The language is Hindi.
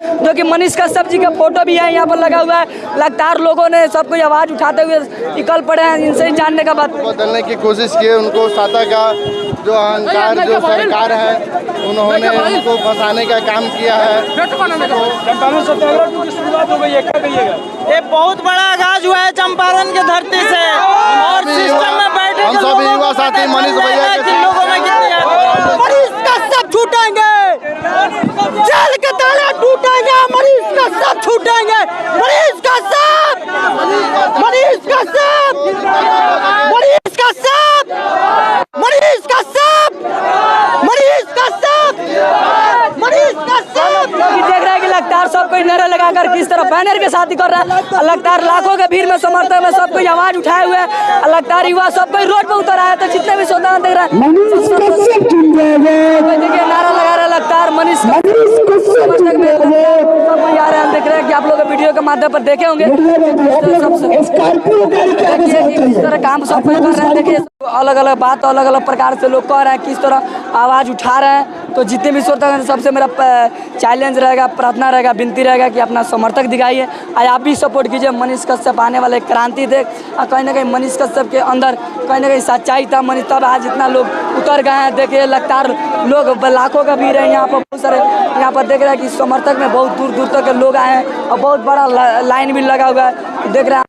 जो कि मनीष कश्यप जी का फोटो भी है यहाँ पर लगा हुआ है। लगातार लोगों ने सब कोई आवाज उठाते हुए निकल पड़े हैं इनसे जानने का बात बदलने की कोशिश की। उनको सत्ता का जो अहंकार जो सरकार है उन्होंने उनको फंसाने का काम किया है। चंपारण सत्याग्रह की शुरुआत हो गई है, क्या कहिएगा? ये बहुत बड़ा आगाज हुआ है चंपारण के धरती से और सिस्टम में बैठे हम सब युवा साथी मनीष भैया के लोगों में मनीष कश्यप छूटेंगे, जेल के ताले टूटेंगे, मनीष कश्यप छूटेंगे, मनीष कश्यप, मनीष कश्यप, मनीष कश्यप, मनीष कश्यप, मनीष कश्यप, मनीष कश्यप। देख रहे हैं कि लगातार सब कोई नारे लगाकर किस तरह बैनर के साथ ही कर रहा है। लगातार लाखों के भीड़ में समर्थन में सब कोई आवाज उठाए हुए हैं। लगातार युवा सब कोई रोड पे उतर आया तो जितने भी श्रोता देख रहे हैं देखिए नारा लगा रहे लगातार मनीष समर्थक में सब कोई आ रहे हैं। हम देख रहे हैं कि आप लोग वीडियो के माध्यम पर देखे होंगे किस तरह काम सब कोई कर रहे हैं। देखिए अलग अलग बात अलग अलग प्रकार से लोग कह रहे हैं किस तरह आवाज उठा रहे हैं। तो जितने भी श्रोता हैं सबसे मेरा चैलेंज रहेगा, प्रार्थना रहेगा, विनती रहेगा कि अपना समर्थक दिखाइए। आज आप भी सपोर्ट कीजिए। मनीष कश्यप आने वाले क्रांति थे और कहीं ना कहीं मनीष कश्यप के अंदर कहीं ना कहीं सच्चाई था। मनीष तब आज इतना लोग उतर गए हैं। देखिए लगातार लोग लाखों का भीड़ है यहाँ पर। बहुत सारे यहाँ पर देख रहे हैं कि समर्थक में बहुत दूर दूर तक के लोग आए हैं और बहुत बड़ा लाइन भी लगा हुआ है। देख रहे हैं